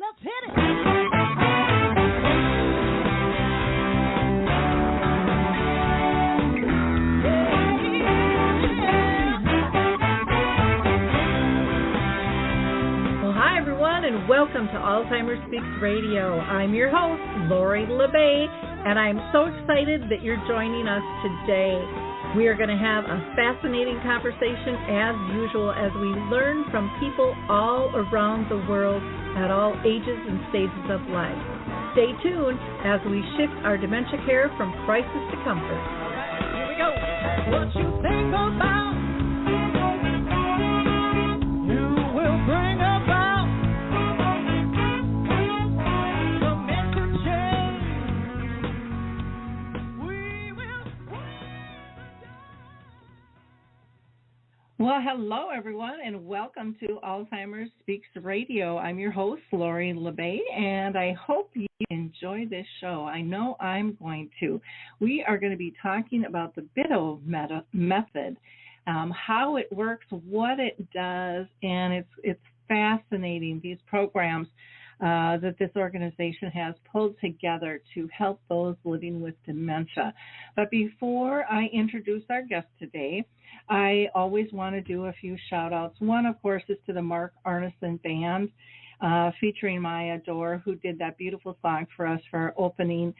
Let's hit it. And welcome to Alzheimer Speaks Radio. I'm your host, Lori LeBay, and I'm so excited that you're joining us today. We are going to have a fascinating conversation as usual as we learn from people all around the world at all ages and stages of life. Stay tuned as we shift our dementia care from crisis to comfort. All right, here we go. What you think about, you will bring about. Well, hello, everyone, and welcome to Alzheimer Speaks Radio. I'm your host, Lori LeBay, and I hope you enjoy this show. I know I'm going to. We are going to be talking about the Bitove Method, how it works, what it does, and it's fascinating, these programs that this organization has pulled together to help those living with dementia. But before I introduce our guest today, I always want to do a few shout-outs. One, of course, is to the Mark Arneson Band, featuring Maya Dore, who did that beautiful song for us for our opening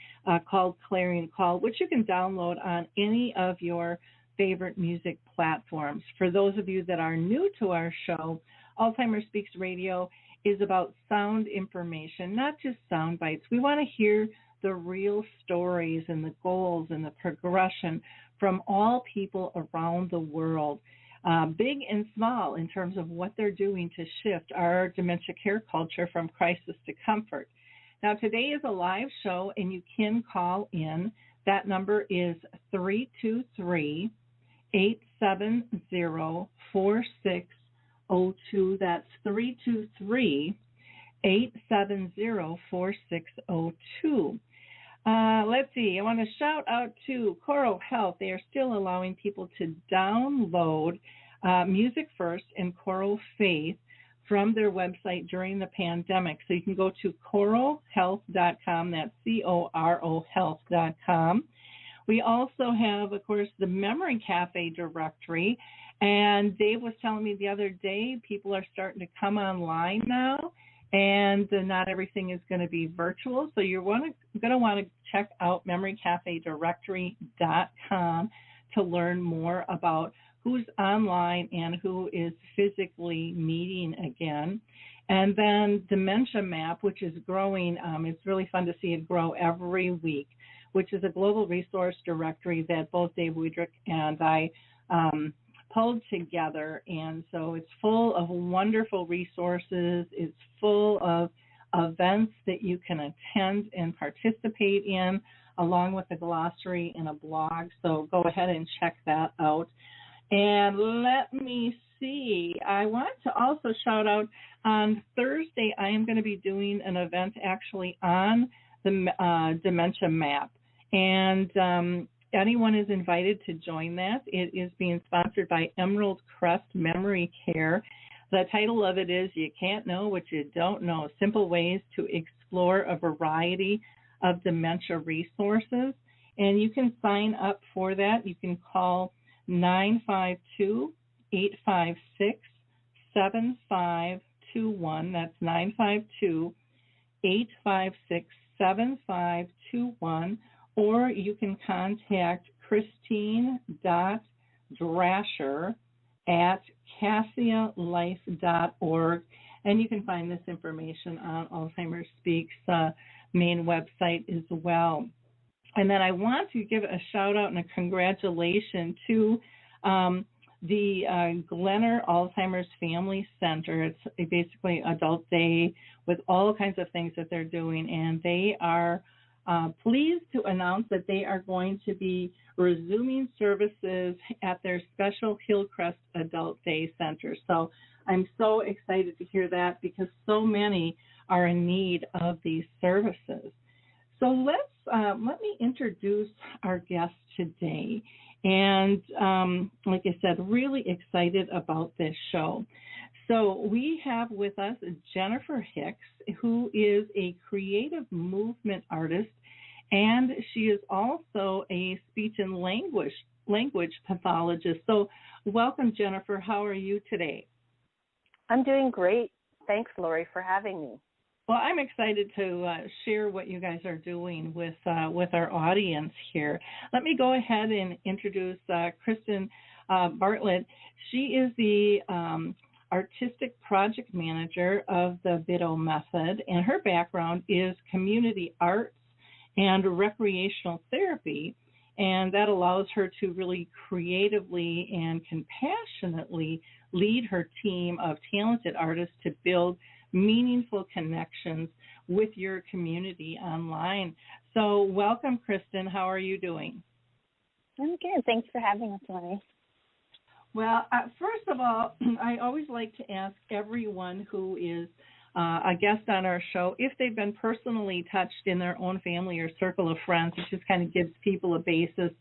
called Clarion Call, which you can download on any of your favorite music platforms. For those of you that are new to our show, Alzheimer Speaks Radio is about sound information, not just sound bites. We want to hear the real stories and the goals and the progression from all people around the world, big and small, in terms of what they're doing to shift our dementia care culture from crisis to comfort. Now, today is a live show, and you can call in. That number is 323-870-4602. That's 323-870-4602. Let's see. I want to shout out to Coro Health. They are still allowing people to download Music First and Coro Faith from their website during the pandemic. So you can go to corohealth.com. That's CORO health.com. We also have, of course, the Memory Cafe directory. And Dave was telling me the other day, people are starting to come online now, and not everything is going to be virtual. So you're going to want to check out memorycafedirectory.com to learn more about who's online and who is physically meeting again. And then Dementia Map, which is growing. It's really fun to see it grow every week, which is a global resource directory that both Dave Weidrich and I pulled together, and so it's full of wonderful resources. It's full of events that you can attend and participate in, along with a glossary and a blog. So go ahead and check that out. And let me see. I want to also shout out on Thursday, I am going to be doing an event actually on the Dementia Map. And anyone is invited to join that. It is being sponsored by Emerald Crest Memory Care. The title of it is You Can't Know What You Don't Know, Simple Ways to Explore a Variety of Dementia Resources. And you can sign up for that. You can call 952-856-7521. That's 952-856-7521. Or you can contact Christine.Drasher@CassiaLife.org, and you can find this information on Alzheimer Speaks' main website as well. And then I want to give a shout-out and a congratulations to the Glenner Alzheimer's Family Center. It's basically Adult Day with all kinds of things that they're doing, and they are pleased to announce that they are going to be resuming services at their special Hillcrest Adult Day Center. So I'm so excited to hear that because so many are in need of these services. So let me introduce our guest today. And like I said, really excited about this show. So we have with us Jennifer Hicks, who is a creative movement artist, and she is also a speech and language pathologist. So welcome, Jennifer. How are you today? I'm doing great. Thanks, Lori, for having me. Well, I'm excited to share what you guys are doing with our audience here. Let me go ahead and introduce Kristin Bartlett. She is the artistic project manager of the Bitove Method, and her background is community arts and recreational therapy, and that allows her to really creatively and compassionately lead her team of talented artists to build meaningful connections with your community online. So welcome, Kristin. How are you doing? I'm good. Thanks for having us, Lori. Well, first of all, I always like to ask everyone who is a guest on our show if they've been personally touched in their own family or circle of friends. It just kind of gives people a basis.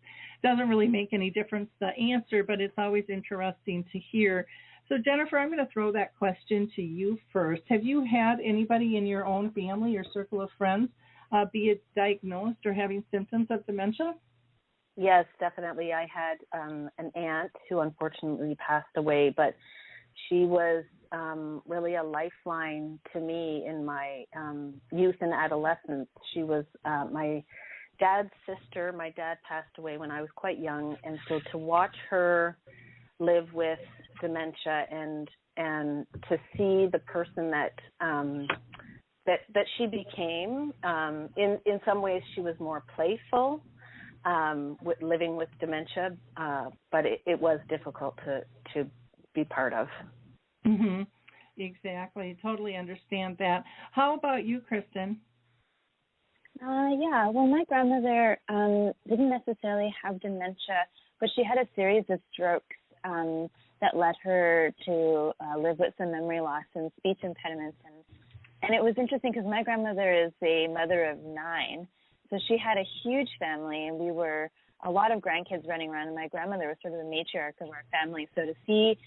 Doesn't really make any difference the answer, but it's always interesting to hear. So, Jennifer, I'm going to throw that question to you first. Have you had anybody in your own family or circle of friends be it diagnosed or having symptoms of dementia? Yes, definitely. I had an aunt who unfortunately passed away, but she was really a lifeline to me in my youth and adolescence. She was my dad's sister. My dad passed away when I was quite young, and so to watch her live with dementia and to see the person that she became, in some ways she was more playful with living with dementia, but it was difficult to be part of. Mm-hmm. Exactly. Totally understand that. How about you, Kristin? Yeah, well, my grandmother didn't necessarily have dementia, but she had a series of strokes that led her to live with some memory loss and speech impediments. And it was interesting because my grandmother is a mother of 9, so she had a huge family, and we were a lot of grandkids running around, and my grandmother was sort of the matriarch of our family. So to see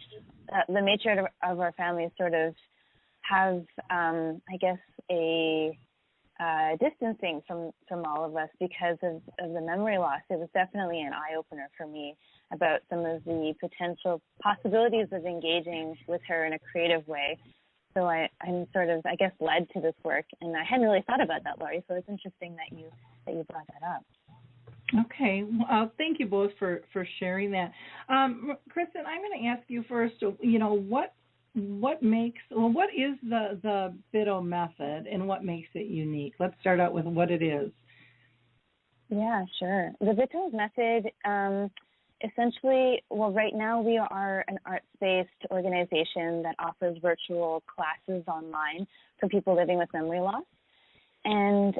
the matriarch of our family sort of have, I guess, a distancing from all of us because of the memory loss, it was definitely an eye-opener for me about some of the potential possibilities of engaging with her in a creative way. So I'm sort of, I guess, led to this work, and I hadn't really thought about that, Laurie, so it's interesting that you brought that up. Okay. Well, thank you both for sharing that. Kristin, I'm going to ask you first, what is the Bitove Method and what makes it unique? Let's start out with what it is. Yeah, sure. The Bitove Method, essentially, well, right now we are an arts-based organization that offers virtual classes online for people living with memory loss. And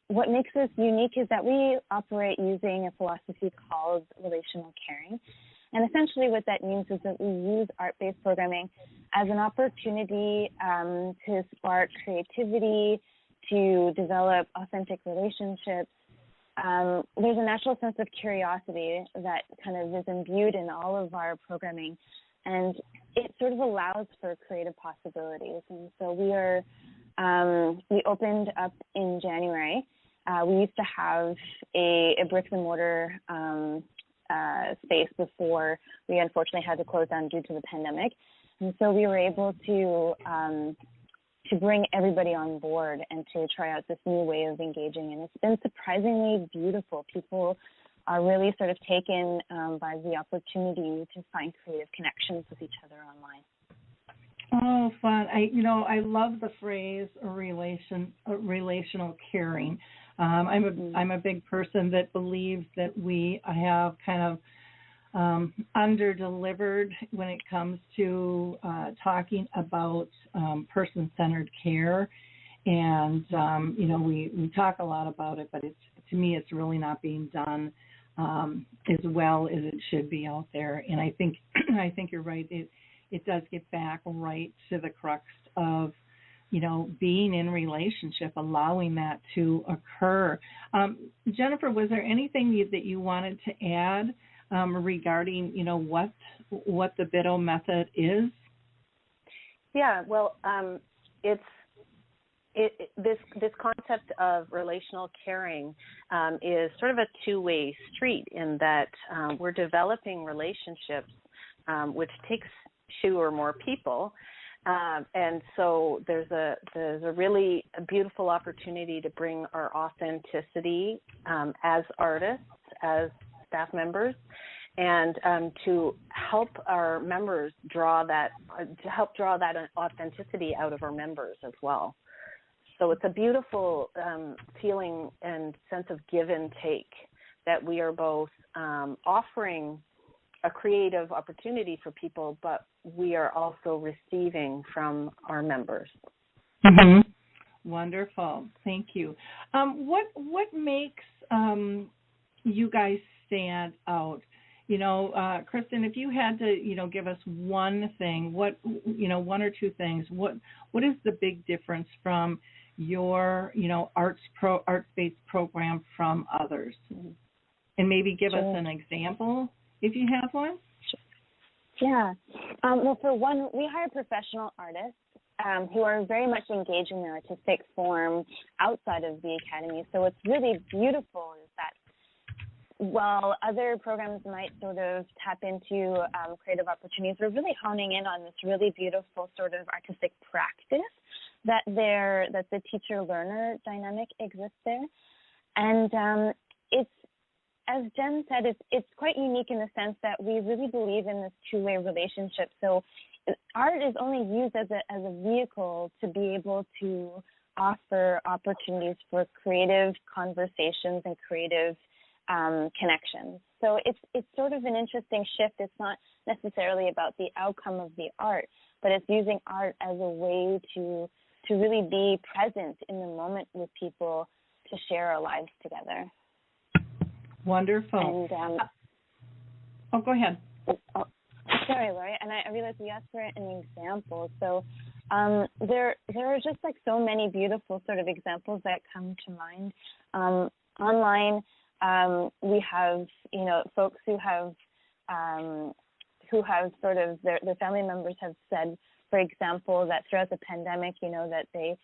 what makes us unique is that we operate using a philosophy called relational caring. And essentially what that means is that we use art-based programming as an opportunity to spark creativity, to develop authentic relationships. There's a natural sense of curiosity that kind of is imbued in all of our programming, and it sort of allows for creative possibilities. And so we opened up in January. We used to have a brick and mortar space before we unfortunately had to close down due to the pandemic. And so we were able to bring everybody on board and to try out this new way of engaging. And it's been surprisingly beautiful. People are really sort of taken by the opportunity to find creative connections with each other online. Oh, fun. I love the phrase relational caring. I'm a big person that believes that we have kind of under-delivered when it comes to talking about person-centered care. And, we talk a lot about it, but to me it's really not being done as well as it should be out there. And I think you're right. It does get back right to the crux of, being in relationship, allowing that to occur. Jennifer, was there anything that you wanted to add regarding, what the Bitove Method is? Yeah, well, this concept of relational caring is sort of a two-way street in that we're developing relationships, which takes two or more people, and so there's a really beautiful opportunity to bring our authenticity as artists, as staff members, and to help our members draw that authenticity out of our members as well. So it's a beautiful feeling and sense of give and take that we are both offering a creative opportunity for people, but we are also receiving from our members. Mm-hmm. Wonderful. Thank you. What makes you guys stand out? You know, Kristin, if you had to, give us one thing, one or two things, what is the big difference from your, arts-based program from others? And maybe give us an example if you have one. Yeah. Well, for one, we hire professional artists who are very much engaged in the artistic form outside of the academy. So what's really beautiful is that while other programs might sort of tap into creative opportunities, we're really honing in on this really beautiful sort of artistic practice that the teacher-learner dynamic exists there. And it's, as Jen said, it's quite unique in the sense that we really believe in this two-way relationship. So art is only used as a vehicle to be able to offer opportunities for creative conversations and creative connections. So it's sort of an interesting shift. It's not necessarily about the outcome of the art, but it's using art as a way to really be present in the moment with people, to share our lives together. Wonderful. And go ahead. Sorry, Lori. And I realized you asked for an example. So there are just like so many beautiful sort of examples that come to mind. Online, we have folks who have sort of their family members have said, for example, that throughout the pandemic, that they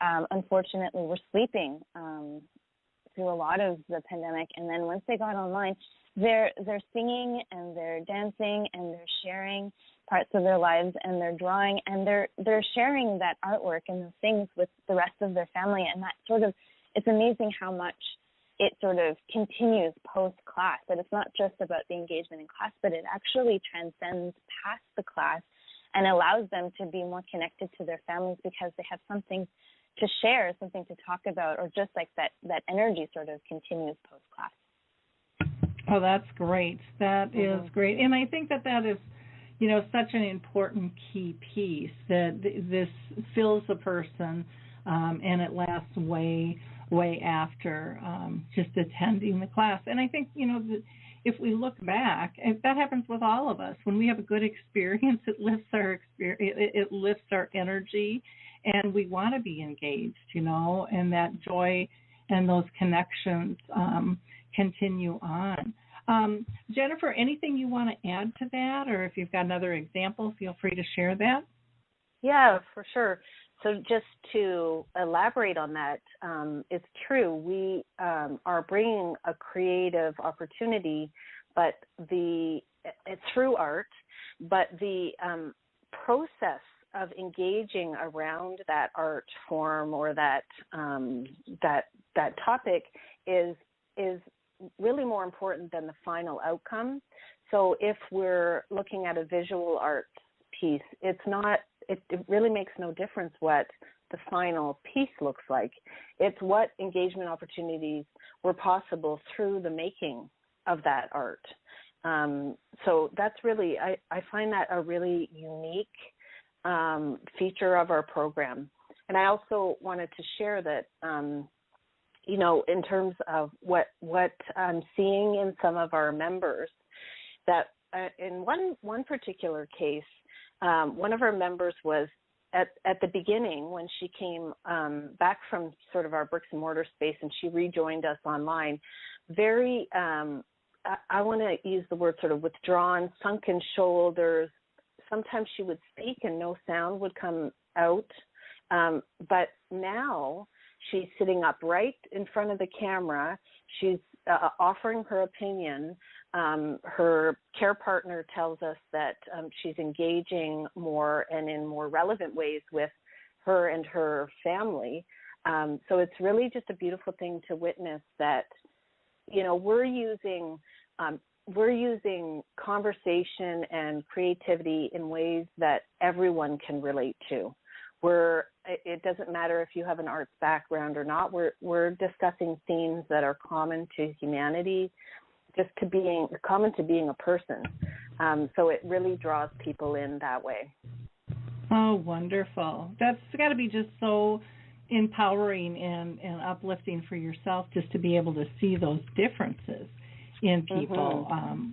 unfortunately were sleeping through a lot of the pandemic, and then once they got online, they're singing and they're dancing and they're sharing parts of their lives and they're drawing and they're sharing that artwork and those things with the rest of their family, and that sort of, it's amazing how much it sort of continues post-class, that it's not just about the engagement in class, but it actually transcends past the class and allows them to be more connected to their families because they have something to share, something to talk about, or just like that energy sort of continues post-class. Oh, that's great. That is great. And I think that is, such an important key piece, that this fills a person and it lasts way after just attending the class. And I think, if we look back, that happens with all of us. When we have a good experience, it lifts our energy, and we want to be engaged, and that joy and those connections continue on. Jennifer, anything you want to add to that, or if you've got another example, feel free to share that. Yeah, for sure. So just to elaborate on that, it's true. We are bringing a creative opportunity, but it's through art, but the process of engaging around that art form or that topic is really more important than the final outcome. So if we're looking at a visual art piece, it really makes no difference what the final piece looks like. It's what engagement opportunities were possible through the making of that art. So that's really, I find that a really unique feature of our program. And I also wanted to share that, in terms of what I'm seeing in some of our members, that in one particular case, one of our members was at the beginning when she came back from sort of our bricks and mortar space and she rejoined us online, very, I want to use the word sort of withdrawn, sunken shoulders, sometimes she would speak and no sound would come out. But now she's sitting up right in front of the camera. She's offering her opinion. Her care partner tells us that she's engaging more and in more relevant ways with her and her family. So it's really just a beautiful thing to witness that, we're using conversation and creativity in ways that everyone can relate to. It doesn't matter if you have an arts background or not. We're discussing themes that are common to humanity, just to being common to being a person. So it really draws people in that way. Oh, wonderful. That's got to be just so empowering and uplifting for yourself, just to be able to see those differences in people.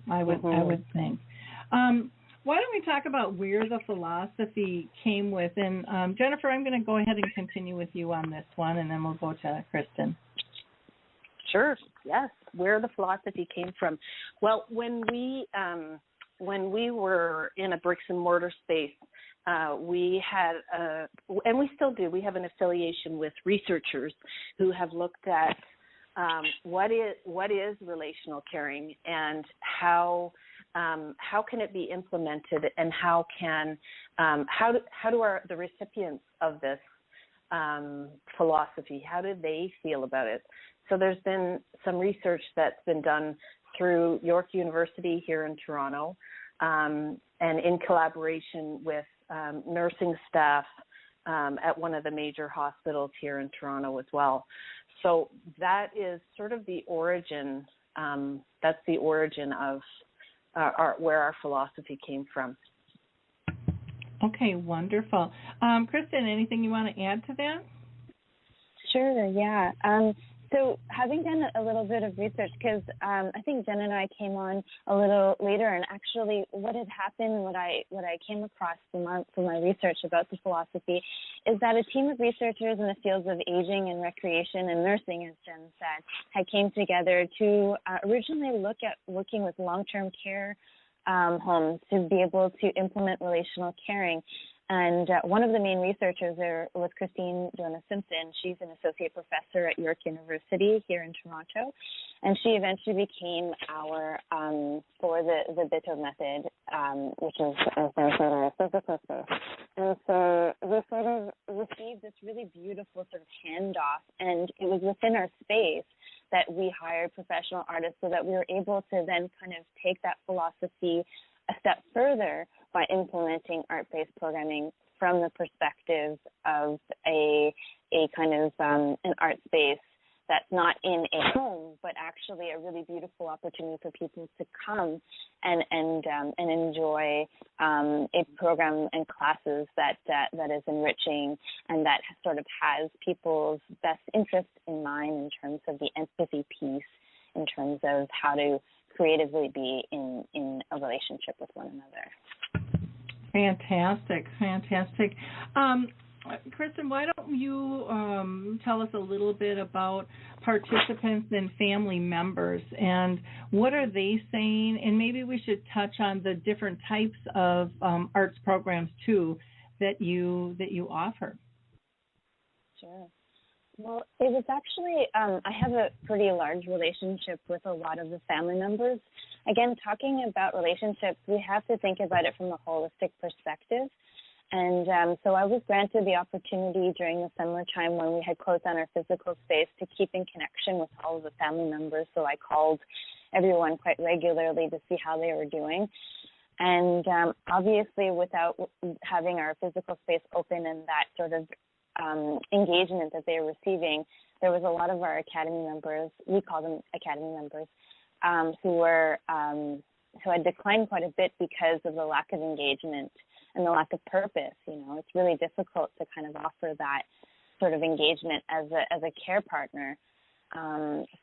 I would think. Why don't we talk about where the philosophy came with? And Jennifer, I'm going to go ahead and continue with you on this one, and then we'll go to Kristin. Sure. Yes. Where the philosophy came from. Well, when we were in a bricks and mortar space, we had, and we still do, we have an affiliation with researchers who have looked at what is relational caring and how can it be implemented, and how do the recipients of this philosophy, how do they feel about it? So there's been some research that's been done through York University here in Toronto, and in collaboration with nursing staff at one of the major hospitals here in Toronto as well. So that is sort of the origin. That's the origin of where our philosophy came from. Okay, wonderful. Kristin, anything you want to add to that? Sure, yeah. So having done a little bit of research, because I think Jen and I came on a little later, and actually what had happened, what I came across from my research about the philosophy, is that a team of researchers in the fields of aging and recreation and nursing, as Jen said, had came together to originally look at working with long-term care homes to be able to implement relational caring. And one of the main researchers there was Kristin Simpson. She's an associate professor at York University here in Toronto, and she eventually became our for the Bitove Method, which is our physical space. And so we sort of received this really beautiful sort of handoff, and it was within our space that we hired professional artists so that we were able to then kind of take that philosophy a step further by implementing art-based programming from the perspective of a kind of an art space that's not in a home, but actually a really beautiful opportunity for people to come and enjoy a program and classes that is enriching and that sort of has people's best interest in mind in terms of the empathy piece, in terms of how to creatively be in a relationship with one another. Fantastic. Kristin, why don't you tell us a little bit about participants and family members, and what are they saying? And maybe we should touch on the different types of arts programs too that you offer. Sure. Well, it was actually, I have a pretty large relationship with a lot of the family members. Again, talking about relationships, we have to think about it from a holistic perspective. And so I was granted the opportunity during the summertime when we had closed down our physical space to keep in connection with all of the family members. So I called everyone quite regularly to see how they were doing. And obviously, without having our physical space open and that sort of engagement that they were receiving, there was a lot of our academy members, we call them academy members, who had declined quite a bit because of the lack of engagement and the lack of purpose. It's really difficult to kind of offer that sort of engagement as a care partner.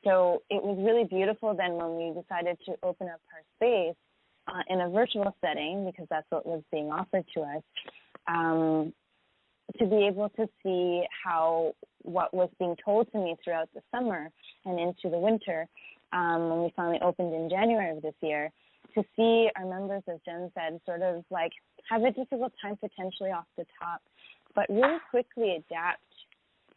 So it was really beautiful then when we decided to open up our space in a virtual setting, because that's what was being offered to us, to be able to see how what was being told to me throughout the summer and into the winter, when we finally opened in January of this year, to see our members, as Jen said, sort of like have a difficult time potentially off the top, but really quickly adapt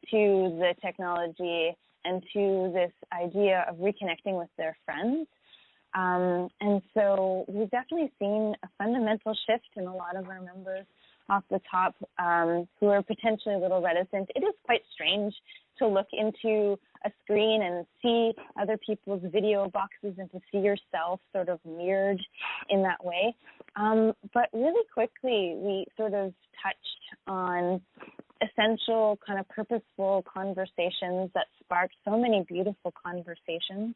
to the technology and to this idea of reconnecting with their friends. And so we've definitely seen a fundamental shift in a lot of our members off the top who are potentially a little reticent. It is quite strange to look into a screen and see other people's video boxes and to see yourself sort of mirrored in that way. But really quickly, we sort of touched on essential kind of purposeful conversations that sparked so many beautiful conversations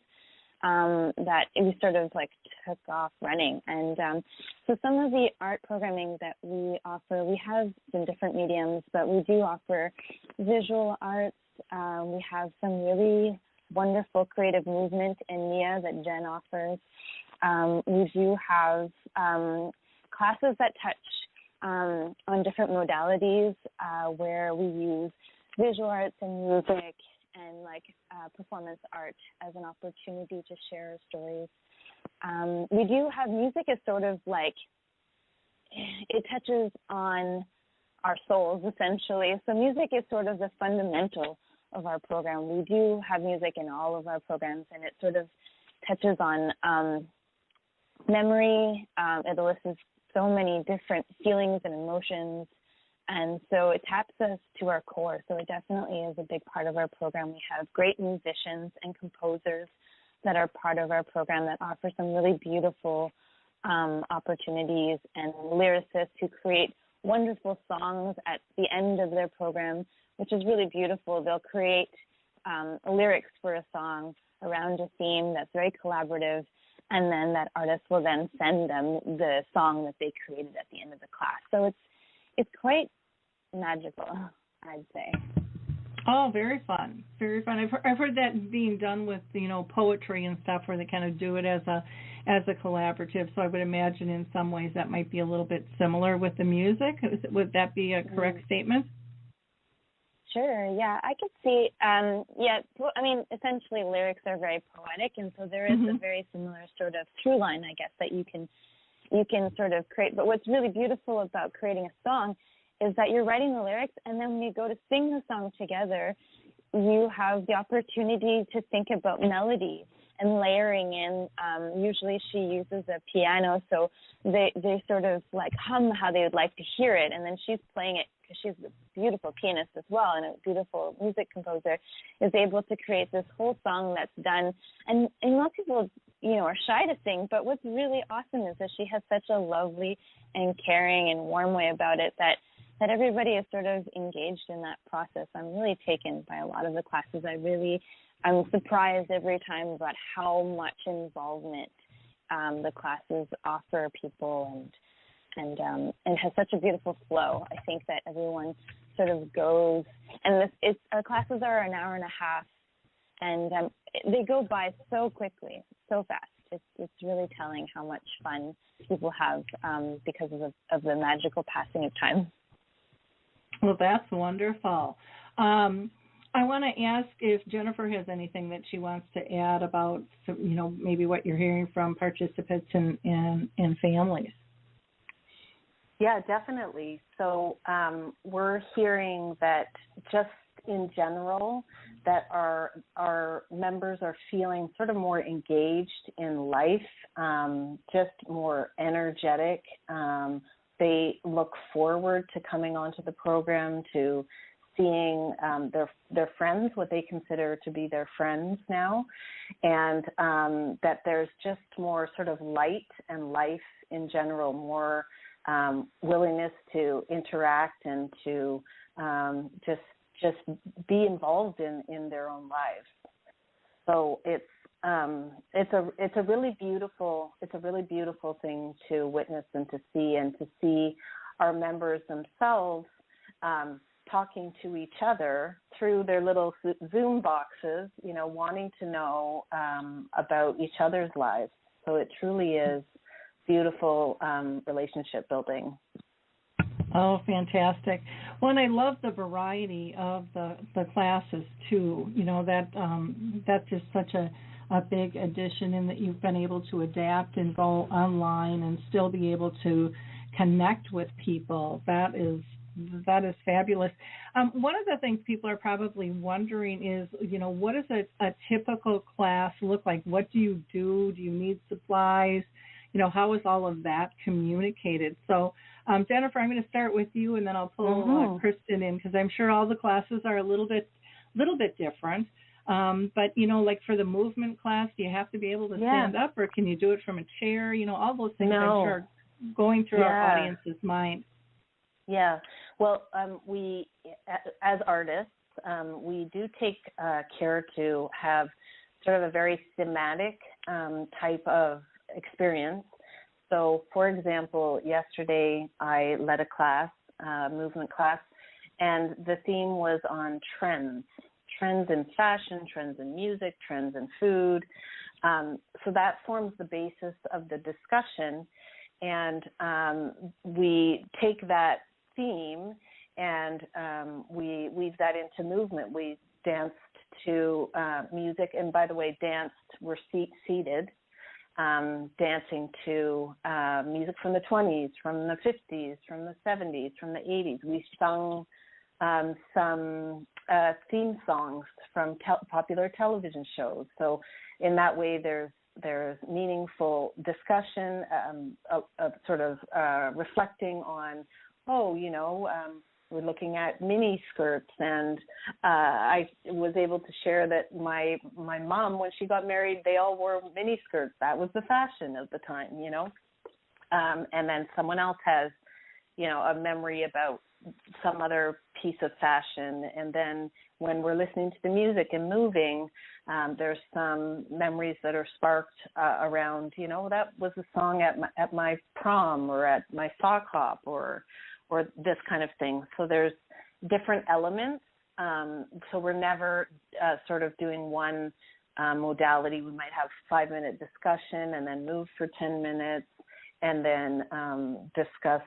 that we sort of like took off running. And so some of the art programming that we offer, we have some different mediums, but we do offer visual arts. We have some really wonderful creative movement in MIA that Jen offers. We do have classes that touch on different modalities where we use visual arts and music and like performance art as an opportunity to share stories. We do have music as sort of like, it touches on our souls essentially. So music is sort of the fundamental of our program. We do have music in all of our programs, and it sort of touches on memory. It elicits so many different feelings and emotions. And so it taps us to our core. So it definitely is a big part of our program. We have great musicians and composers that are part of our program that offer some really beautiful opportunities, and lyricists who create wonderful songs at the end of their program, which is really beautiful. They'll create lyrics for a song around a theme that's very collaborative, and then that artist will then send them the song that they created at the end of the class. So it's quite magical, I'd say. Oh, very fun, very fun. I've heard that being done with poetry and stuff, where they kind of do it as a collaborative. So I would imagine in some ways that might be a little bit similar with the music. Would that be a correct statement? Sure. Yeah, I could see. Yeah, I mean, essentially lyrics are very poetic, and so there is a very similar sort of through line, I guess, that you can sort of create. But what's really beautiful about creating a song is that you're writing the lyrics, and then when you go to sing the song together, you have the opportunity to think about melody and layering in. Usually she uses a piano, so they sort of like hum how they would like to hear it, and then she's playing it, because she's a beautiful pianist as well and a beautiful music composer, is able to create this whole song that's done. And most people, are shy to sing, but what's really awesome is that she has such a lovely and caring and warm way about it that everybody is sort of engaged in that process. I'm really taken by a lot of the classes. I'm surprised every time about how much involvement the classes offer people, and has such a beautiful flow. I think that everyone sort of goes, and our classes are an hour and a half, and they go by so quickly, so fast. It's really telling how much fun people have because of the magical passing of time. Well, that's wonderful. I want to ask if Jennifer has anything that she wants to add about, maybe what you're hearing from participants and families. Yeah, definitely. So we're hearing that just in general that our members are feeling sort of more engaged in life, just more energetic. They look forward to coming onto the program, to seeing their friends, what they consider to be their friends now, and that there's just more sort of light and life in general, more willingness to interact and to just be involved in their own lives. So it's a really beautiful thing to witness and to see our members themselves talking to each other through their little Zoom boxes, wanting to know about each other's lives. So it truly is beautiful relationship building. Oh, fantastic. Well, and I love the variety of the classes too. That's just such a a big addition in that you've been able to adapt and go online and still be able to connect with people. That is fabulous. One of the things people are probably wondering is, what does a typical class look like? What do you do? Do you need supplies? How is all of that communicated? So, Jennifer, I'm going to start with you, and then I'll pull Kristin in, because I'm sure all the classes are a little bit different. But, like for the movement class, do you have to be able to stand up, or can you do it from a chair? All those things I'm sure are going through our audience's mind. Yeah. Well, we, as artists, we do take care to have sort of a very thematic type of experience. So, for example, yesterday I led a class, movement class, and the theme was on trends in fashion, trends in music, trends in food. So that forms the basis of the discussion, and we take that theme and we weave that into movement. We danced to music, and by the way, we're seated, dancing to music from the 20s, from the 50s, from the 70s, from the 80s. We sung some theme songs from popular television shows. So in that way, there's meaningful discussion, of sort of reflecting on, we're looking at mini skirts, and I was able to share that my mom, when she got married, they all wore mini skirts. That was the fashion of the time, and then someone else has, a memory about some other piece of fashion. And then when we're listening to the music and moving, there's some memories that are sparked around, that was a song at my prom, or at my sock hop, or this kind of thing. So there's different elements. So we're never sort of doing one modality. We might have 5-minute discussion and then move for 10 minutes, and then discuss,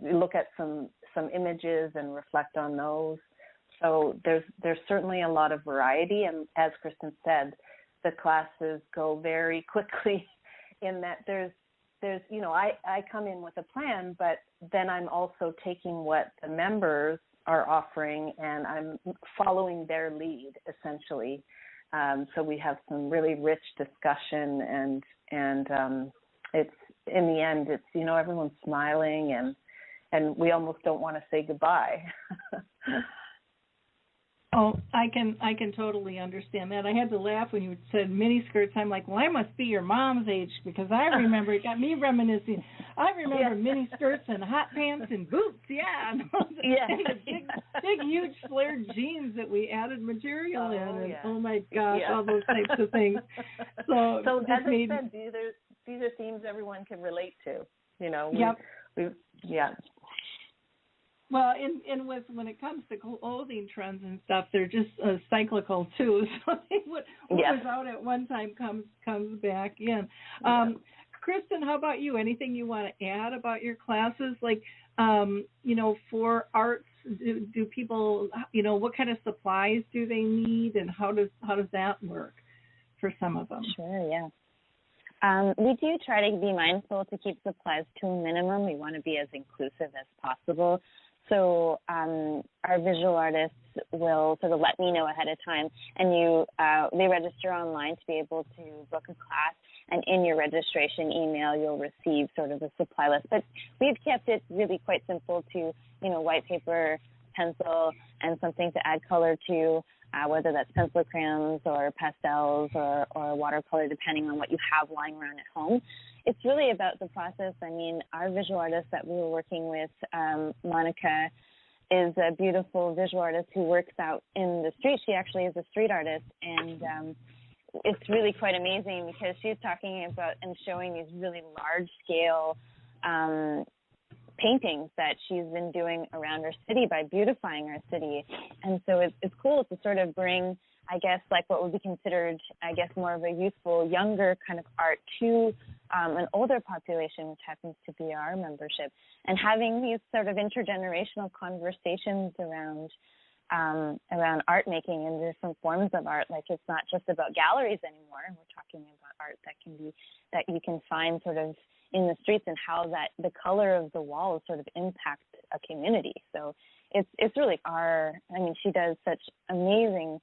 look at some images and reflect on those. So there's certainly a lot of variety, and as Kristin said, the classes go very quickly in that there's I come in with a plan, but then I'm also taking what the members are offering and I'm following their lead, essentially. So we have some really rich discussion, and it's, in the end, it's, everyone's smiling, and we almost don't want to say goodbye. Oh, I can totally understand that. I had to laugh when you said mini skirts. I'm like, well, I must be your mom's age, because I remember, it got me reminiscing. I remember mini skirts and hot pants and boots, and the big, huge flared jeans that we added material in, and oh my gosh, all those types of things. So as I said, these are themes everyone can relate to. Well, and when it comes to clothing trends and stuff, they're just cyclical too. So what was out at one time comes back in. Kristin, how about you? Anything you want to add about your classes? Like, for arts, do people, what kind of supplies do they need, and how does that work for some of them? Sure, yeah. We do try to be mindful to keep supplies to a minimum. We want to be as inclusive as possible. So our visual artists will sort of let me know ahead of time, and they register online to be able to book a class, and in your registration email you'll receive sort of a supply list. But we've kept it really quite simple to, white paper, pencil, and something to add color to, whether that's pencil crayons or pastels or watercolor, depending on what you have lying around at home. It's really about the process. I mean, our visual artist that we were working with, Monica, is a beautiful visual artist who works out in the street. She actually is a street artist, and it's really quite amazing because she's talking about and showing these really large-scale paintings that she's been doing around our city by beautifying our city. And so it's cool to sort of bring, I guess, like what would be considered, I guess, more of a youthful, younger kind of art to an older population, which happens to be our membership, and having these sort of intergenerational conversations around around art making and different forms of art. Like, it's not just about galleries anymore. We're talking about art that you can find sort of in the streets, and how that the color of the walls sort of impact a community. So it's really she does such amazing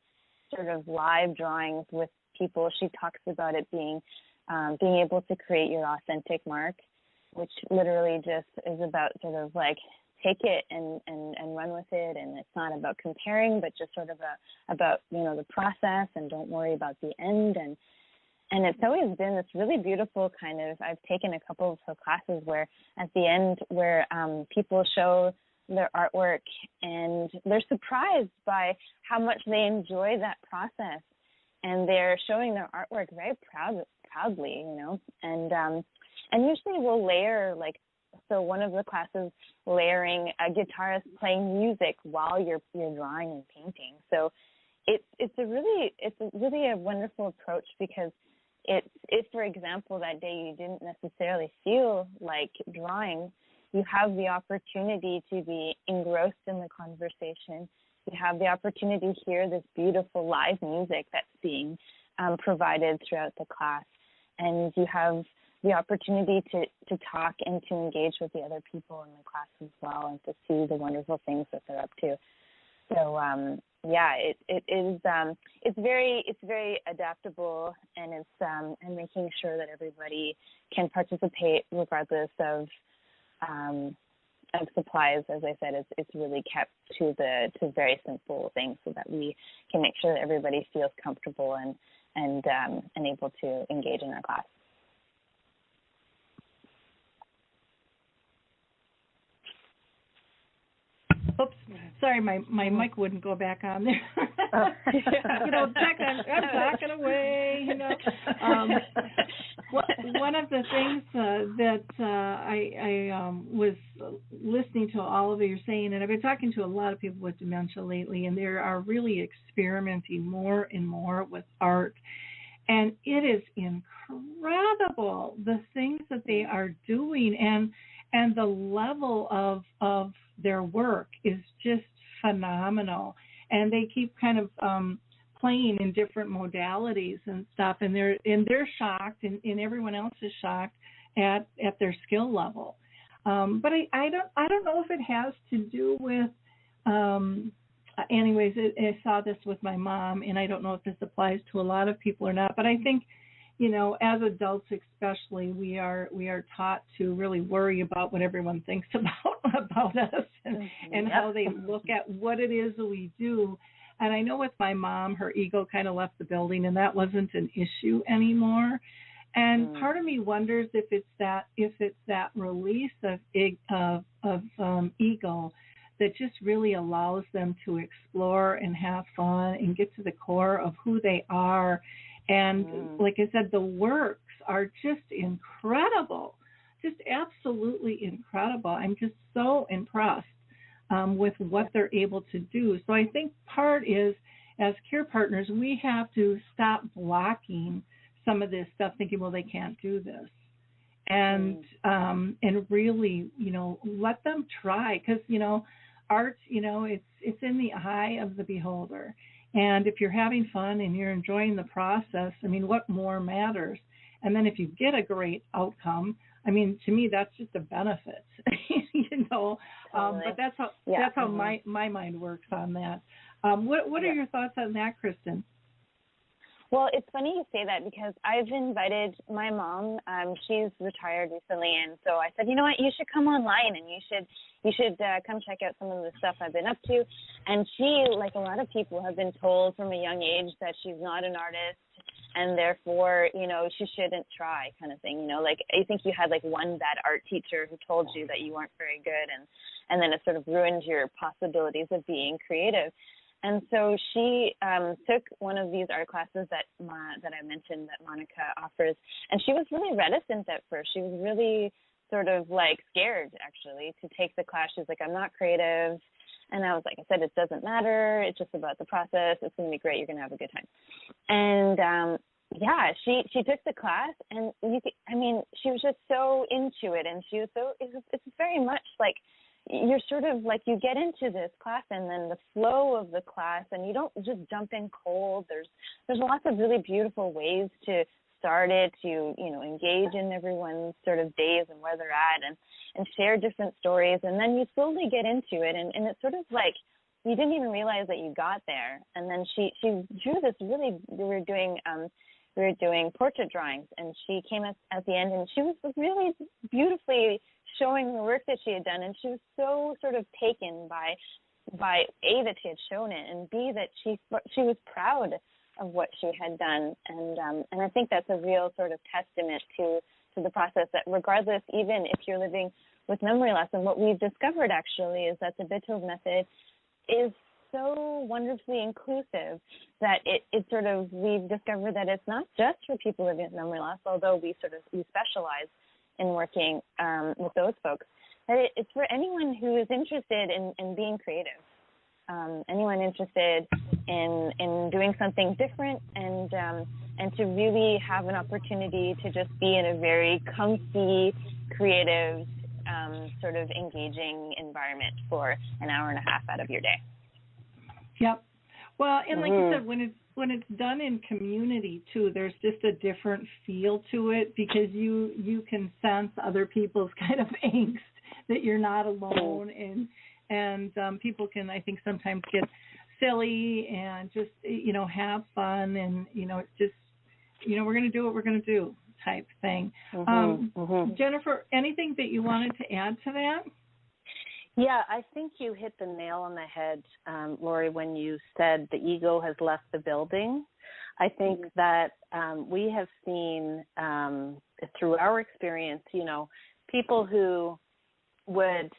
sort of live drawings with people. She talks about it being able to create your authentic mark, which literally just is about sort of like take it and run with it. And it's not about comparing, but just sort of about, the process, and don't worry about the end. And it's always been this really beautiful kind of, I've taken a couple of her classes where at the end where people show their artwork and they're surprised by how much they enjoy that process. And they're showing their artwork very proudly, and usually we'll layer, like, so one of the classes layering a guitarist playing music while you're drawing and painting. So it's a really a wonderful approach, because if, for example, that day you didn't necessarily feel like drawing, you have the opportunity to be engrossed in the conversation. You have the opportunity to hear this beautiful live music that's being provided throughout the class, and you have the opportunity to talk and to engage with the other people in the class as well, and to see the wonderful things that they're up to. So it's very adaptable, and it's and making sure that everybody can participate regardless of supplies. As I said, it's really kept to very simple things, so that we can make sure that everybody feels comfortable and able to engage in our class. Oops, sorry, my mic wouldn't go back on there. I'm talking away. One of the things that I was listening to all of you saying, and I've been talking to a lot of people with dementia lately, and they are really experimenting more and more with art. And it is incredible, the things that they are doing, and the level of their work is just phenomenal. And they keep kind of playing in different modalities and stuff, and they're shocked, and everyone else is shocked at their skill level. But I don't know if it has to do with anyways, I saw this with my mom, and I don't know if this applies to a lot of people or not, but I think, as adults especially, we are taught to really worry about what everyone thinks about us and how they look at what it is that we do. And I know with my mom, her ego kind of left the building, and that wasn't an issue anymore. And part of me wonders if it's that release of ego that just really allows them to explore and have fun and get to the core of who they are. And like I said, the works are just incredible, just absolutely incredible. I'm just so impressed with what they're able to do. So I think part is, as care partners, we have to stop blocking some of this stuff, thinking, well, they can't do this. And really, let them try, because, art, it's in the eye of the beholder. And if you're having fun and you're enjoying the process, what more matters? And then if you get a great outcome, to me, that's just a benefit, Totally. But that's how my mind works on that. What are your thoughts on that, Kristin? Well, it's funny you say that, because I've invited my mom. She's retired recently, and so I said, you know what, you should come online, and you should come check out some of the stuff I've been up to. And she, like a lot of people, have been told from a young age that she's not an artist, and therefore, she shouldn't try, kind of thing. Like, I think you had like one bad art teacher who told you that you weren't very good, and then it sort of ruined your possibilities of being creative. And so she took one of these art classes that I mentioned that Monica offers, and she was really reticent at first. She was really sort of like scared, actually, to take the class. She was like, I'm not creative. And I was like, I said, it doesn't matter. It's just about the process. It's going to be great. You're going to have a good time. And she took the class, and she was just so into it. And she was it's very much like you're sort of like, you get into this class and then the flow of the class, and you don't just jump in cold. There's lots of really beautiful ways to start it, to, you know, engage in everyone's sort of days and where they're at, and share different stories. And then you slowly get into it, and it's sort of like you didn't even realize that you got there. And then she drew this really, we were doing portrait drawings, and she came at the end, and she was really beautifully showing the work that she had done, and she was so sort of taken by A, that she had shown it, and B, that she was proud of what she had done. And I think that's a real sort of testament to the process, that regardless, even if you're living with memory loss, and what we've discovered actually is that the Bitove Method is so wonderfully inclusive that it sort of, we've discovered that it's not just for people living with memory loss, although we specialize in working with those folks, that it's for anyone who is interested in being creative, anyone interested in doing something different, and to really have an opportunity to just be in a very comfy, creative, sort of engaging environment for an hour and a half out of your day. Yep. Well, and like you said, when it's done in community too, there's just a different feel to it, because you can sense other people's kind of angst, that you're not alone, and people can, I think, sometimes get silly and just, you know, have fun, and, you know, it's just, you know, we're going to do what we're going to do type thing. Jennifer, anything that you wanted to add to that? Yeah, I think you hit the nail on the head, Lori, when you said the ego has left the building. I think that we have seen through our experience, you know, people who would,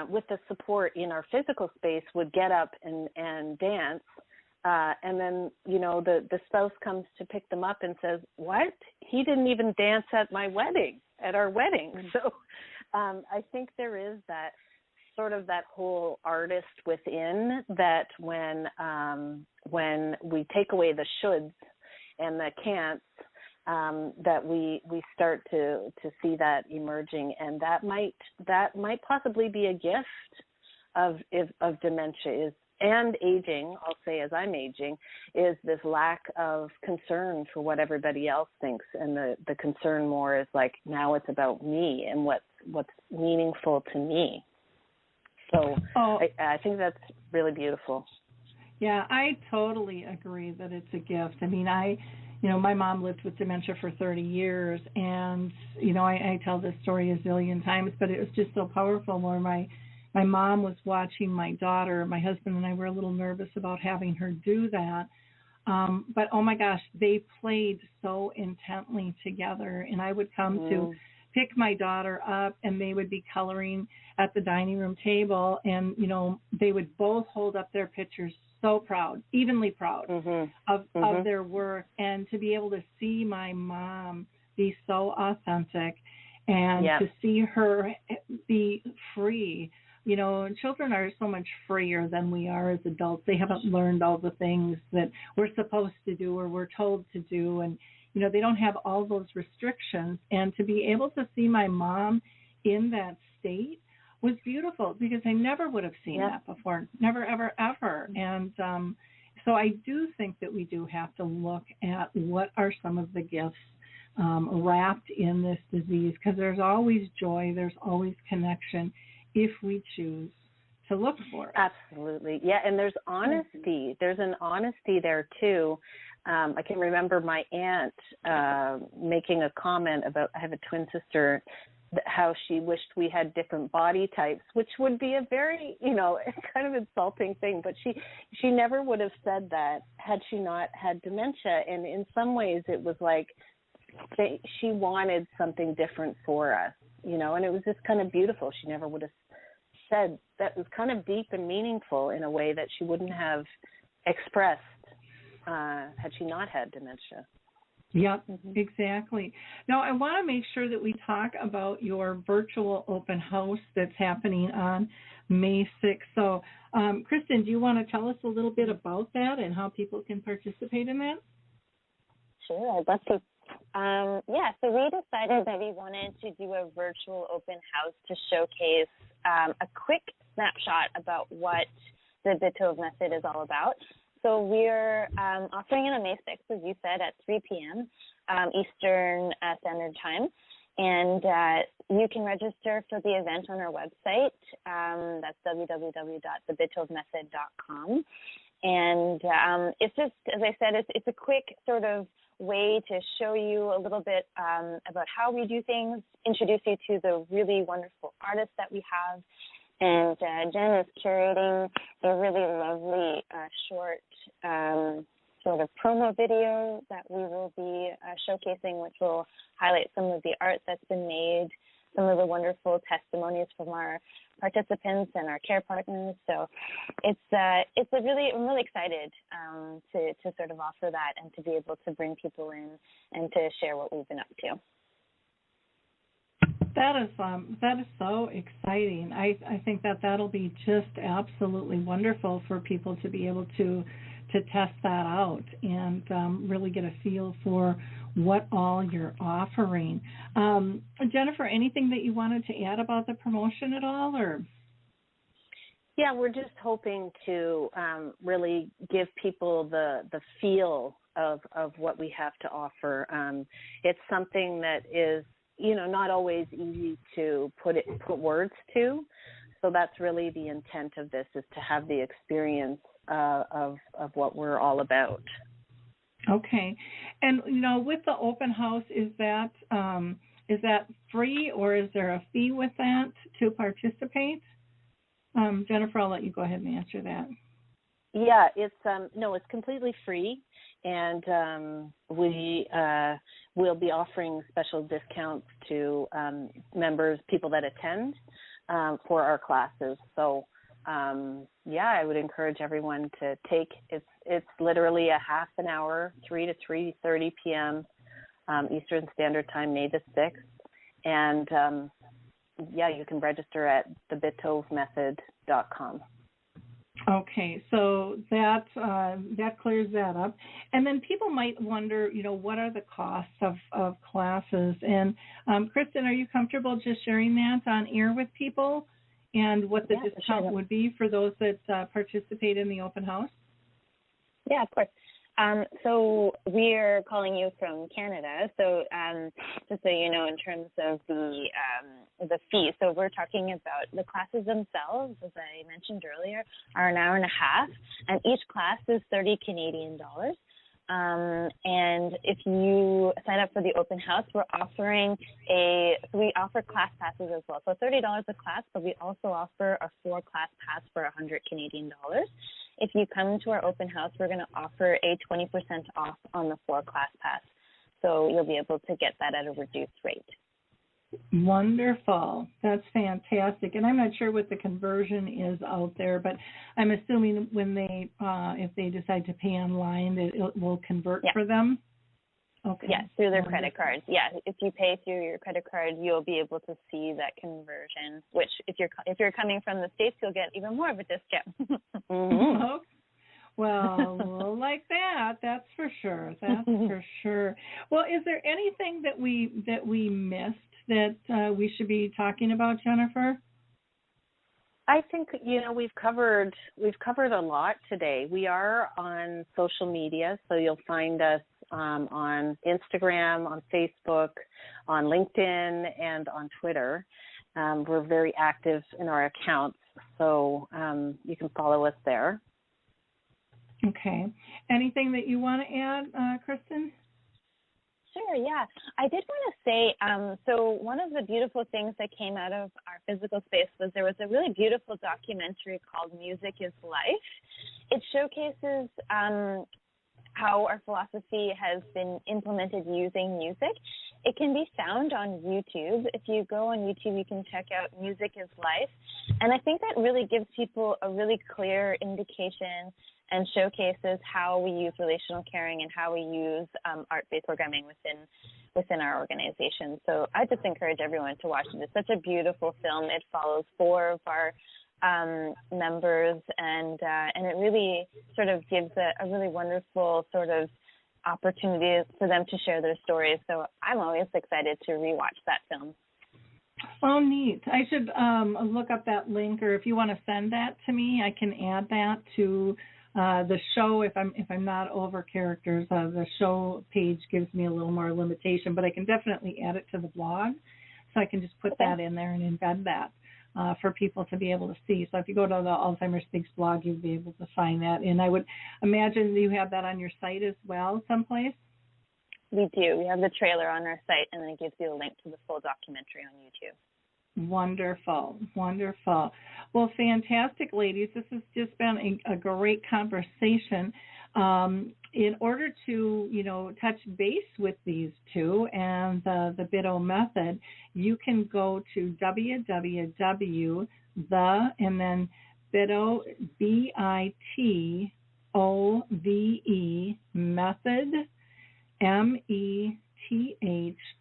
with the support in our physical space, would get up and dance. And then, you know, the spouse comes to pick them up and says, "What? He didn't even dance at our wedding." So I think there is that sort of that whole artist within, that when we take away the shoulds and the can'ts, that we start to see that emerging, and that might possibly be a gift of dementia and aging. I'll say, as I'm aging, is this lack of concern for what everybody else thinks, and the concern more is like, now it's about me and what's meaningful to me. So I think that's really beautiful. Yeah, I totally agree that it's a gift. I mean, my mom lived with dementia for 30 years, and, you know, I tell this story a zillion times, but it was just so powerful, where my mom was watching my daughter. My husband and I were a little nervous about having her do that. But, oh, my gosh, they played so intently together, and I would come to pick my daughter up, and they would be coloring at the dining room table, and, you know, they would both hold up their pictures, so proud, evenly proud of their work, and to be able to see my mom be so authentic, and to see her be free. You know, children are so much freer than we are as adults. They haven't learned all the things that we're supposed to do or we're told to do, and, you know, they don't have all those restrictions. And to be able to see my mom in that state was beautiful, because I never would have seen that before, never, ever, ever. And so I do think that we do have to look at what are some of the gifts wrapped in this disease, because there's always joy, there's always connection, if we choose to look for it. Absolutely. Yeah, and there's honesty. There's an honesty there, too. I can remember my aunt making a comment about, I have a twin sister, how she wished we had different body types, which would be a very, you know, kind of insulting thing. But she never would have said that had she not had dementia. And in some ways it was like she wanted something different for us, you know, and it was just kind of beautiful. She never would have said that. Was kind of deep and meaningful in a way that she wouldn't have expressed had she not had dementia. Yep, exactly. Now, I want to make sure that we talk about your virtual open house that's happening on May 6th. So, Kristin, do you want to tell us a little bit about that and how people can participate in that? Sure, I'd love to. So we decided that we wanted to do a virtual open house to showcase a quick snapshot about what the Bitove Method is all about. So we're offering it on May 6th, as you said, at 3 p.m. Eastern Standard Time. And you can register for the event on our website. That's www.thebitovemethod.com. And it's just, as I said, it's a quick sort of way to show you a little bit about how we do things, introduce you to the really wonderful artists that we have. And Jen is curating a really lovely short sort of promo video that we will be showcasing, which will highlight some of the art that's been made, some of the wonderful testimonies from our participants and our care partners. So I'm really excited to sort of offer that and to be able to bring people in and to share what we've been up to. That is so exciting. I think that'll be just absolutely wonderful for people to be able to test that out and really get a feel for what all you're offering. Jennifer, anything that you wanted to add about the promotion at all, or? Yeah, we're just hoping to really give people the feel of what we have to offer. It's something that is, not always easy to put words to. So that's really the intent of this, is to have the experience of what we're all about. Okay. And, with the open house, is that free, or is there a fee with that to participate? Jennifer, I'll let you go ahead and answer that. Yeah, it's completely free, and we will be offering special discounts to members, people that attend for our classes. So, I would encourage everyone to take. It's literally a half an hour, 3 to 3:30 p.m. Eastern Standard Time, May the 6th, and you can register at thebitovemethod.com. Okay, so that clears that up. And then people might wonder, what are the costs of classes? And Kristin, are you comfortable just sharing that on air with people, and what the discount would be for those that participate in the open house? Yeah, of course. So we're calling you from Canada. So just so you know, in terms of the fee, so we're talking about the classes themselves, as I mentioned earlier, are an hour and a half, and each class is $30 Canadian. And if you sign up for the open house, we offer class passes as well. So $30 a class, but we also offer a 4-class pass for $100 Canadian. If you come to our open house, we're going to offer a 20% off on the 4-class pass. So you'll be able to get that at a reduced rate. Wonderful. That's fantastic. And I'm not sure what the conversion is out there, but I'm assuming when if they decide to pay online, that it will convert for them. Okay. Yes, through their credit cards. Yeah, if you pay through your credit card, you'll be able to see that conversion. Which, if you're coming from the States, you'll get even more of a discount. Mm-hmm. Okay. Well, we'll like that. That's for sure. That's for sure. Well, is there anything that we missed that we should be talking about, Jennifer? I think we've covered a lot today. We are on social media, so you'll find us on Instagram, on Facebook, on LinkedIn, and on Twitter. We're very active in our accounts, so you can follow us there. Okay. Anything that you want to add, Kristin? Sure, yeah. I did want to say, so one of the beautiful things that came out of our physical space was there was a really beautiful documentary called Music is Life. It showcases how our philosophy has been implemented using music. It can be found on YouTube. If you go on YouTube, you can check out Music is Life. And I think that really gives people a really clear indication and showcases how we use relational caring and how we use art-based programming within our organization. So I just encourage everyone to watch it. It's such a beautiful film. It follows 4 of our members, and it really sort of gives a really wonderful sort of opportunities for them to share their stories. So I'm always excited to rewatch that film. Oh, neat. I should look up that link, or if you want to send that to me, I can add that to the show. If I'm not over characters, the show page gives me a little more limitation, but I can definitely add it to the blog, so I can just put that in there and embed that for people to be able to see. So if you go to the Alzheimer Speaks blog, you'll be able to find that. And I would imagine you have that on your site as well, someplace. We do. We have the trailer on our site, and then it gives you a link to the full documentary on YouTube. Wonderful, wonderful. Well, fantastic, ladies. This has just been a great conversation. In order to, touch base with these two and the Bitove Method, you can go to www.the and then Bitove, BITOVE method,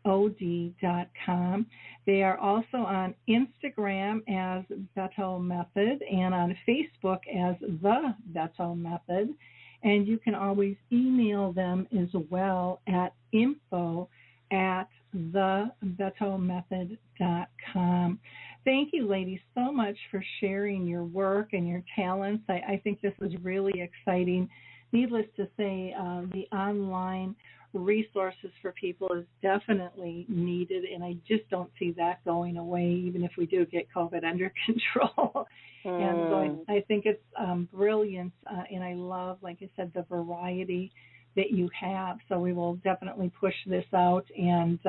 METHOD.com. They are also on Instagram as Bitove Method and on Facebook as The Bitove Method. And you can always email them as well at info@thebitovemethod.com. Thank you, ladies, so much for sharing your work and your talents. I think this is really exciting. Needless to say, the online resources for people is definitely needed, and I just don't see that going away, even if we do get COVID under control. And I think it's brilliant, and I love, like I said, the variety that you have. So we will definitely push this out and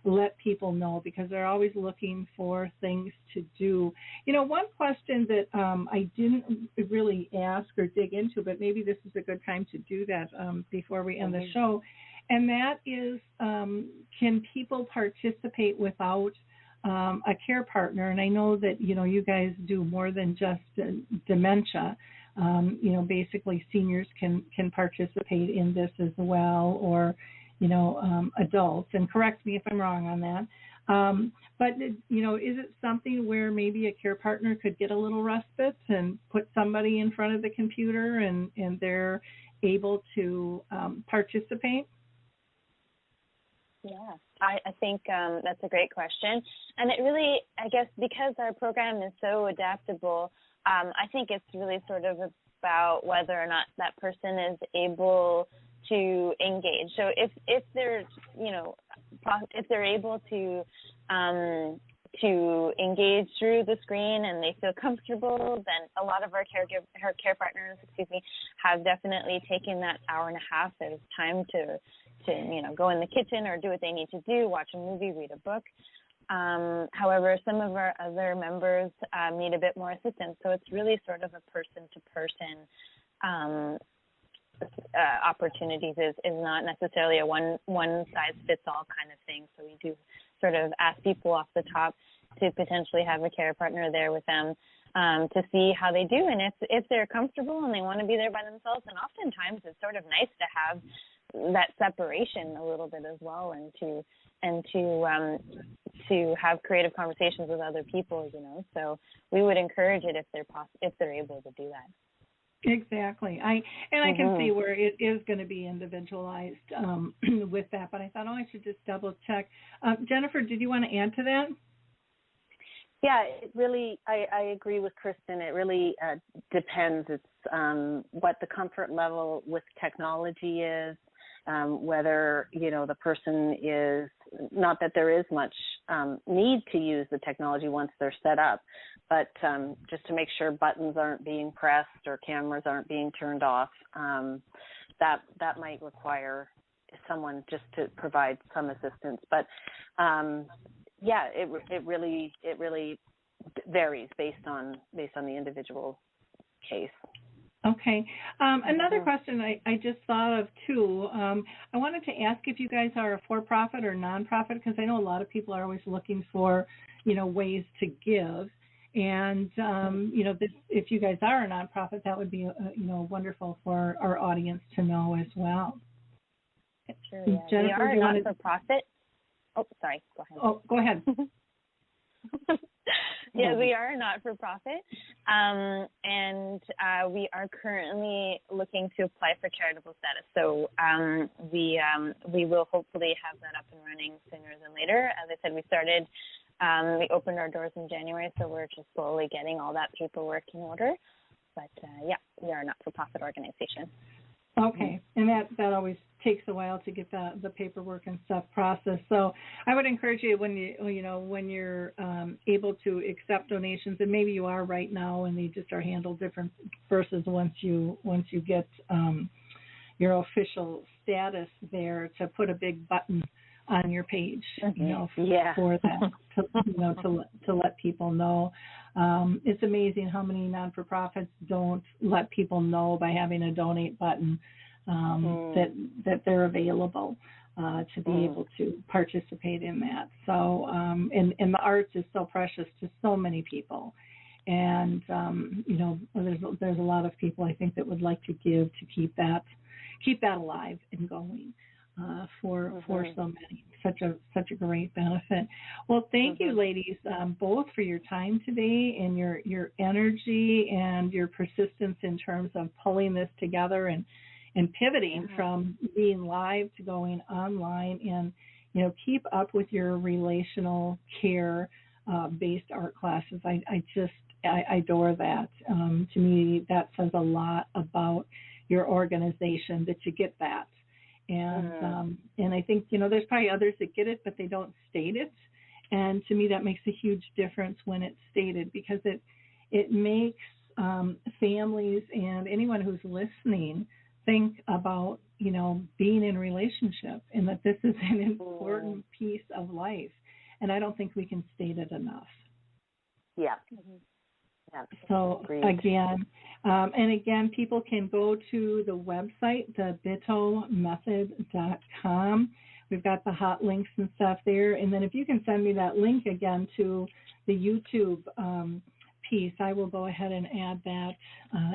let people know, because they're always looking for things to do. One question that I didn't really ask or dig into, but maybe this is a good time to do that before we end the show, and that is, can people participate without a care partner? And I know that, you guys do more than just dementia. Basically seniors can participate in this as well, or adults, and correct me if I'm wrong on that. But, is it something where maybe a care partner could get a little respite and put somebody in front of the computer and they're able to participate? Yeah, I think that's a great question. And it really, I guess, because our program is so adaptable, I think it's really sort of about whether or not that person is able to engage. So if they're able to engage through the screen and they feel comfortable, then a lot of our care partners, have definitely taken that hour and a half as time to go in the kitchen or do what they need to do, watch a movie, read a book. However, some of our other members need a bit more assistance. So it's really sort of a person-to-person opportunities, is not necessarily a one-size-fits-all kind of thing. So we do sort of ask people off the top to potentially have a care partner there with them to see how they do. And if they're comfortable and they want to be there by themselves, and oftentimes it's sort of nice to have that separation a little bit as well, and to have creative conversations with other people, So we would encourage it if they're able to do that. Exactly. I can see where it is going to be individualized with that, but I thought, I should just double check. Jennifer, did you want to add to that? Yeah, it really, I agree with Kristin. It really depends. It's what the comfort level with technology is, whether, the person is, not that there is much need to use the technology once they're set up, but just to make sure buttons aren't being pressed or cameras aren't being turned off, that might require someone just to provide some assistance. But it really varies based on the individual case. Okay. Another question I just thought of, too. I wanted to ask if you guys are a for-profit or nonprofit, because I know a lot of people are always looking for, ways to give. And, if you guys are a nonprofit, that would be, wonderful for our audience to know as well. Sure, yeah. Jennifer, we are a not-for-profit. Oh, sorry. Go ahead. Oh, go ahead. Yeah, we are a not-for-profit, and we are currently looking to apply for charitable status. So we will hopefully have that up and running sooner than later. As I said, we opened our doors in January, so we're just slowly getting all that paperwork in order. But we are a not-for-profit organization. Okay, and that always takes a while to get the paperwork and stuff processed. So I would encourage you when you're able to accept donations, and maybe you are right now, and they just are handled different versus once you get your official status there, to put a big button on your page, for that, to let people know. It's amazing how many non-for-profits don't let people know by having a donate button that they're available to be able to participate in that. So, and the arts is so precious to so many people. And, there's a lot of people, I think, that would like to give to keep that alive and going. For so many, such a great benefit. Well, thank you, ladies, both for your time today and your energy and your persistence in terms of pulling this together and pivoting from being live to going online, and keep up with your relational care based art classes. I adore that. To me, that says a lot about your organization that you get that. And I think, there's probably others that get it, but they don't state it. And to me, that makes a huge difference when it's stated, because it makes families and anyone who's listening think about, being in relationship, and that this is an important piece of life. And I don't think we can state it enough. Yeah. Yeah, so again, people can go to the website, the bitovemethod.com. We've got the hot links and stuff there. And then if you can send me that link again to the YouTube piece, I will go ahead and add that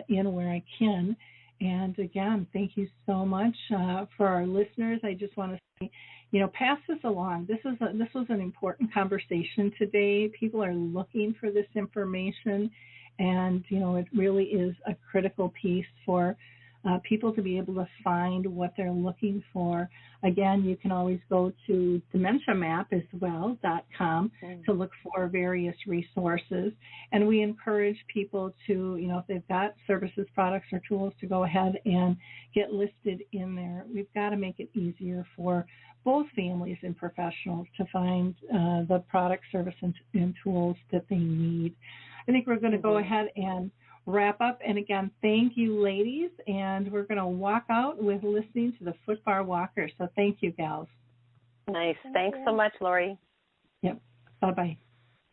in where I can. And again, thank you so much for our listeners. I just want to say, pass this along. This was an important conversation today. People are looking for this information, and it really is a critical piece for people to be able to find what they're looking for. Again, you can always go to dementiamap.com to look for various resources. And we encourage people to, if they've got services, products, or tools, to go ahead and get listed in there. We've got to make it easier for both families and professionals to find the product, service, and tools that they need. I think we're going to go ahead and wrap up. And again, thank you, ladies. And we're going to walk out with listening to the Footbar Walker. So thank you, gals. Nice. Thanks so much, Lori. Yep. Bye-bye.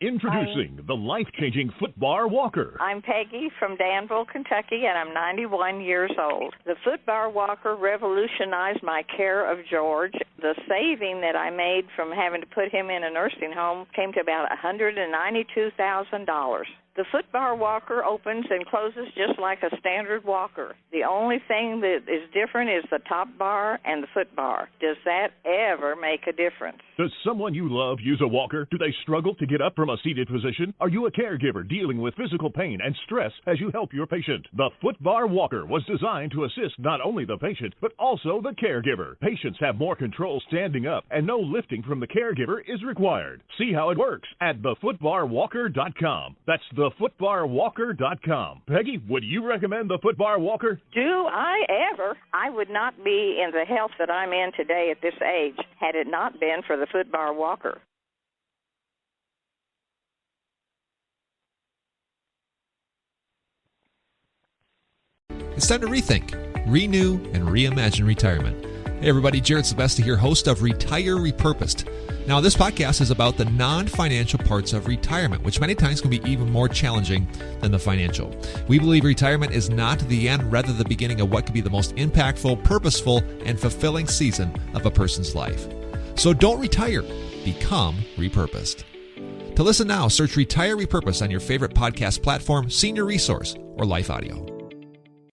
Introducing the life-changing Footbar Walker. I'm Peggy from Danville, Kentucky, and I'm 91 years old. The Footbar Walker revolutionized my care of George. The saving that I made from having to put him in a nursing home came to about $192,000. The Footbar Walker opens and closes just like a standard walker. The only thing that is different is the top bar and the foot bar. Does that ever make a difference? Does someone you love use a walker? Do they struggle to get up from a seated position? Are you a caregiver dealing with physical pain and stress as you help your patient? The Footbar Walker was designed to assist not only the patient, but also the caregiver. Patients have more control standing up, and no lifting from the caregiver is required. See how it works at thefootbarwalker.com. That's thefootbarwalker.com. Peggy, would you recommend the Footbar Walker? Do I ever? I would not be in the health that I'm in today at this age had it not been for the Footbar Walker. It's time to rethink, renew, and reimagine retirement. Hey everybody, Jared Sebesti here, host of Retire Repurposed. Now, this podcast is about the non-financial parts of retirement, which many times can be even more challenging than the financial. We believe retirement is not the end, rather the beginning of what could be the most impactful, purposeful, and fulfilling season of a person's life. So don't retire, become repurposed. To listen now, search Retire Repurposed on your favorite podcast platform, Senior Resource, or Life Audio.